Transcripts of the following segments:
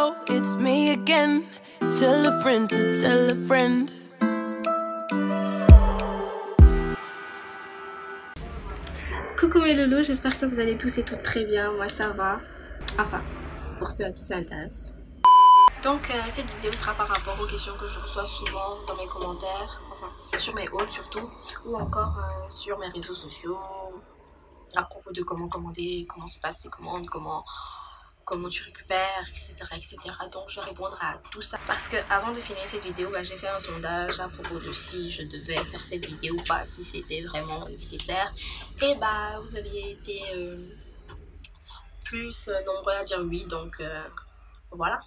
hello, it's me again. Tell a friend to tell a friend. Coucou mes loulous, j'espère que vous allez tous et toutes très bien. Moi ça va. Enfin, pour ceux à qui ça intéresse. Donc cette vidéo sera par rapport aux questions que je reçois souvent dans mes commentaires, enfin sur mes hauls surtout, ou encore sur mes réseaux sociaux, à propos de comment commander, comment se passent les commandes, comment tu récupères, etc., etc. Donc je répondrai à tout ça parce que avant de finir cette vidéo, j'ai fait un sondage à propos de si je devais faire cette vidéo ou pas, si c'était vraiment nécessaire. Et vous avez été plus nombreux à dire oui, donc voilà.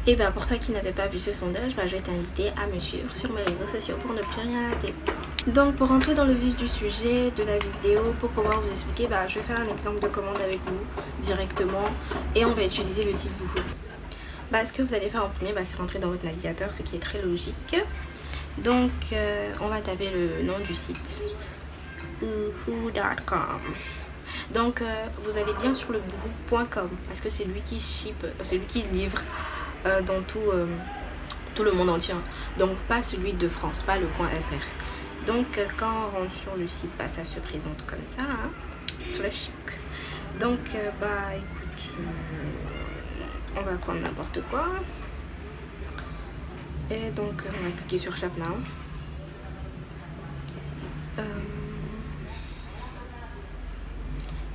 Et pour toi qui n'avais pas vu ce sondage, je vais t'inviter à me suivre sur mes réseaux sociaux pour ne plus rien rater. Donc pour rentrer dans le vif du sujet de la vidéo, pour pouvoir vous expliquer, je vais faire un exemple de commande avec vous directement et on va utiliser le site Boohoo. Ce que vous allez faire en premier, c'est rentrer dans votre navigateur, ce qui est très logique. Donc on va taper le nom du site, boohoo.com. Donc vous allez bien sur le boohoo.com parce que c'est lui qui ship, c'est lui qui livre dans tout le monde entier. Donc pas celui de France, pas le .fr. Donc quand on rentre sur le site, ça se présente comme ça, hein, très chic. Donc écoute, on va prendre n'importe quoi. Et donc on va cliquer sur Shop Now.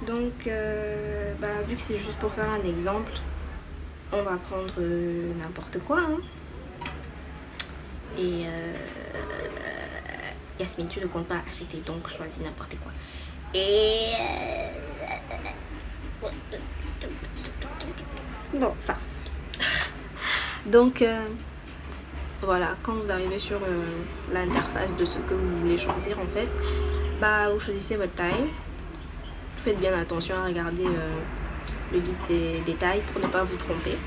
Donc vu que c'est juste pour faire un exemple, on va prendre n'importe quoi, hein. Et Yasmine, tu ne comptes pas acheter, donc choisis n'importe quoi. Et bon, ça. Donc voilà, quand vous arrivez sur l'interface de ce que vous voulez choisir, en fait, vous choisissez votre taille. Faites bien attention à regarder le guide des tailles pour ne pas vous tromper.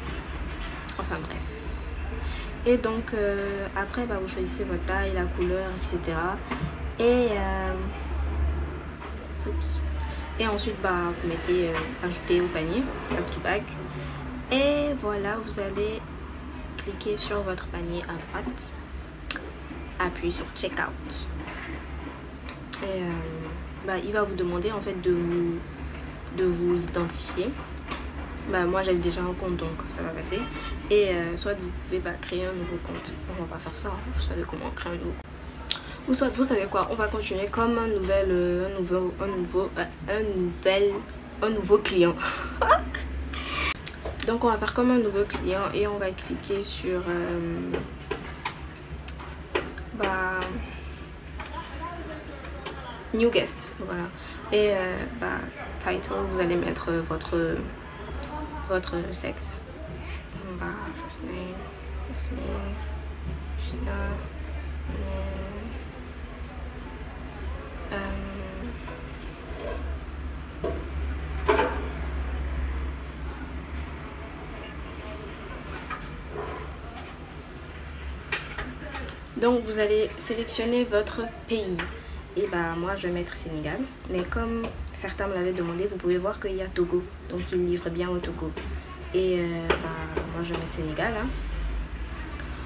Enfin bref. Et donc après vous choisissez votre taille, la couleur, etc. Et ensuite vous mettez ajouter au panier, back to back. Et voilà, vous allez cliquer sur votre panier à droite, appuyez sur checkout. Et il va vous demander en fait de vous identifier. Moi j'avais déjà un compte, donc ça va passer. Et soit vous pouvez créer un nouveau compte. On va pas faire ça, hein. Vous savez comment créer un nouveau compte. Ou soit vous savez quoi, on va continuer comme un nouveau client. Donc on va faire comme un nouveau client et on va cliquer sur New Guest, voilà. Et title, vous allez mettre votre sexe. First name, Yasmine, Shina, donc vous allez sélectionner votre pays. Et moi je vais mettre Sénégal, mais comme certains me l'avaient demandé, vous pouvez voir qu'il y a Togo, donc il livre bien au Togo. Et moi je vais mettre Sénégal, hein.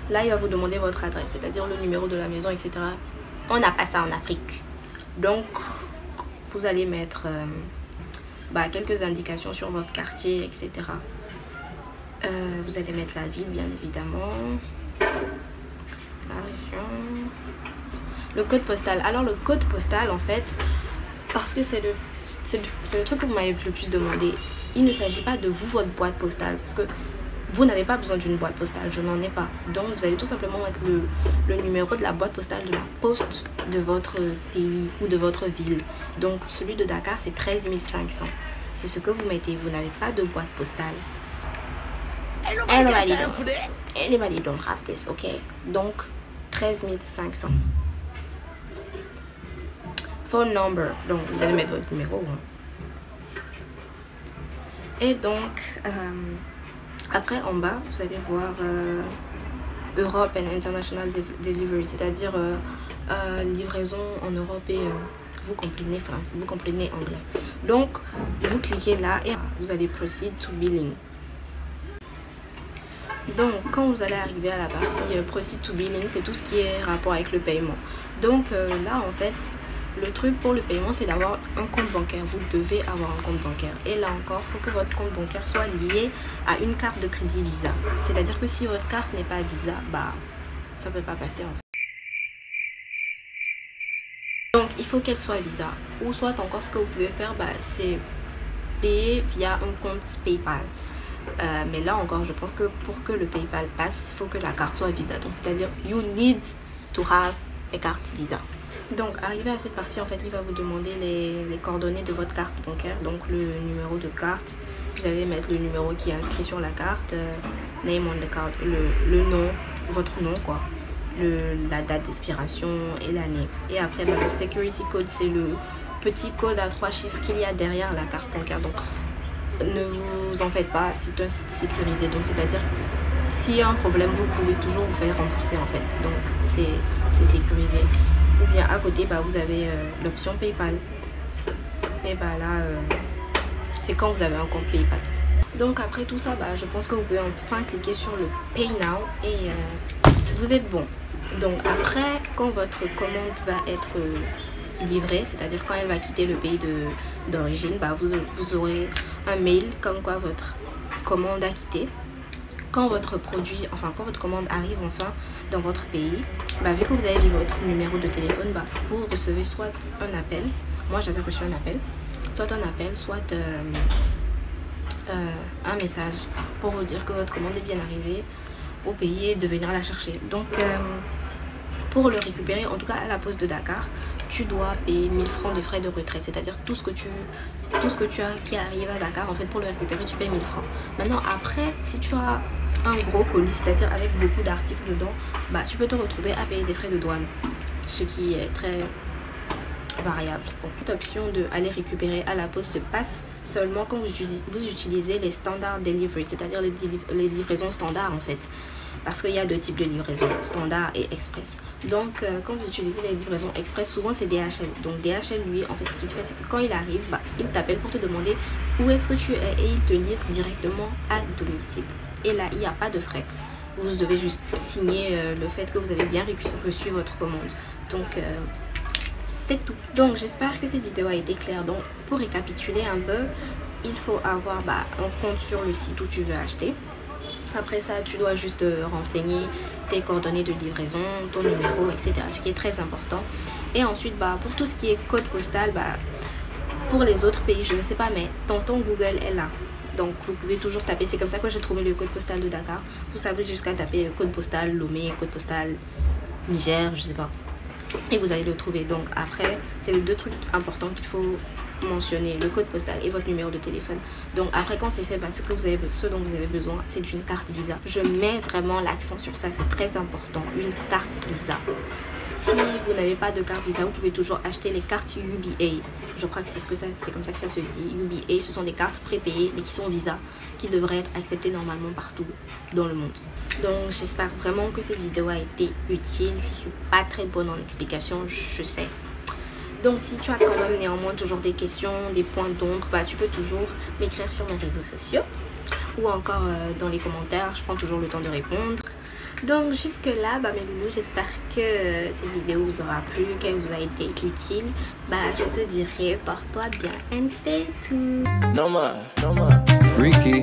Là il va vous demander votre adresse, c'est-à-dire le numéro de la maison, etc. On n'a pas ça en Afrique, donc vous allez mettre quelques indications sur votre quartier, etc. Vous allez mettre la ville, bien évidemment, la région, le code postal. Alors le code postal, en fait, parce que c'est le truc que vous m'avez le plus demandé, il ne s'agit pas de vous, votre boîte postale, parce que vous n'avez pas besoin d'une boîte postale, je n'en ai pas. Donc vous allez tout simplement mettre le numéro de la boîte postale de la poste de votre pays ou de votre ville. Donc celui de Dakar, c'est 13 500. C'est ce que vous mettez, vous n'avez pas de boîte postale. Anybody don't have this, ok? Donc 13 500. Phone number, donc vous allez mettre votre numéro, hein. Et donc après en bas vous allez voir Europe and International Delivery, c'est-à-dire livraison en Europe et vous comprenez français, vous comprenez anglais. Donc vous cliquez là et vous allez proceed to billing. Donc quand vous allez arriver à la partie Proceed to Billing, c'est tout ce qui est rapport avec le paiement. Donc là en fait, le truc pour le paiement, c'est d'avoir un compte bancaire. Vous devez avoir un compte bancaire. Et là encore, il faut que votre compte bancaire soit lié à une carte de crédit Visa. C'est-à-dire que si votre carte n'est pas Visa, bah ça peut pas passer en fait. Donc il faut qu'elle soit Visa. Ou soit encore ce que vous pouvez faire, bah, c'est payer via un compte PayPal. Mais là encore, je pense que pour que le PayPal passe, il faut que la carte soit Visa. Donc c'est-à-dire, you need to have a carte Visa. Donc arrivé à cette partie, en fait, il va vous demander les coordonnées de votre carte bancaire. Donc le numéro de carte. Vous allez mettre le numéro qui est inscrit sur la carte. Name on the card. Le nom, votre nom quoi. La date d'expiration et l'année. Et après, bah, le security code, c'est le petit code à 3 chiffres qu'il y a derrière la carte bancaire. Donc ne vous en faites pas, c'est un site sécurisé. Donc c'est-à-dire, s'il y a un problème, vous pouvez toujours vous faire rembourser en fait. Donc c'est sécurisé. Ou bien à côté, bah, vous avez l'option PayPal. Et bah là, c'est quand vous avez un compte PayPal. Donc après tout ça, bah, je pense que vous pouvez enfin cliquer sur le Pay Now et vous êtes bon. Donc après, quand votre commande va être livrée, c'est-à-dire quand elle va quitter le pays d'origine, bah, vous aurez un mail comme quoi votre commande a quitté. Quand votre produit, enfin quand votre commande arrive enfin dans votre pays, bah, vu que vous avez mis votre numéro de téléphone, bah, vous recevez soit un appel, moi j'avais reçu un appel, soit un message pour vous dire que votre commande est bien arrivée au pays et de venir la chercher. Donc pour le récupérer, en tout cas à la poste de Dakar, tu dois payer 1000 francs de frais de retrait, c'est-à-dire tout ce que tu as qui arrive à Dakar, en fait pour le récupérer tu payes 1000 francs. Maintenant après, si tu as un gros colis, c'est-à-dire avec beaucoup d'articles dedans, bah tu peux te retrouver à payer des frais de douane, ce qui est très variable. Bon, cette option de aller récupérer à la poste se passe seulement quand vous utilisez les standard delivery, c'est-à-dire les livraisons standards en fait. Parce qu'il y a deux types de livraisons, standard et express. Donc quand vous utilisez les livraisons express, souvent c'est DHL. Donc DHL lui, en fait ce qu'il fait, c'est que quand il arrive, bah, il t'appelle pour te demander où est-ce que tu es et il te livre directement à domicile. Et là, il n'y a pas de frais. Vous devez juste signer le fait que vous avez bien reçu votre commande. Donc c'est tout. Donc j'espère que cette vidéo a été claire. Donc pour récapituler un peu, il faut avoir un compte sur le site où tu veux acheter. Après ça, tu dois juste renseigner tes coordonnées de livraison, ton numéro, etc. Ce qui est très important. Et ensuite, pour tout ce qui est code postal, pour les autres pays, je ne sais pas, mais tonton Google est là. Donc vous pouvez toujours taper, c'est comme ça que j'ai trouvé le code postal de Dakar. Vous savez jusqu'à taper code postal Lomé, code postal Niger, je sais pas. Et vous allez le trouver. Donc après, c'est les deux trucs importants qu'il faut mentionner, le code postal et votre numéro de téléphone. Donc après quand c'est fait, ce dont vous avez besoin, c'est d'une carte Visa. Je mets vraiment l'accent sur ça, c'est très important, une carte Visa. Si vous n'avez pas de carte Visa, vous pouvez toujours acheter les cartes UBA. Je crois que c'est comme ça que ça se dit. UBA, ce sont des cartes prépayées mais qui sont Visa, qui devraient être acceptées normalement partout dans le monde. Donc j'espère vraiment que cette vidéo a été utile. Je suis pas très bonne en explication, je sais. Donc si tu as quand même néanmoins toujours des questions, des points d'ombre, tu peux toujours m'écrire sur mes réseaux sociaux ou encore dans les commentaires, je prends toujours le temps de répondre. Donc jusque là, mes loulous, j'espère que cette vidéo vous aura plu, qu'elle vous a été utile. Je te dirai, porte-toi bien and stay tuned. No more, freaky.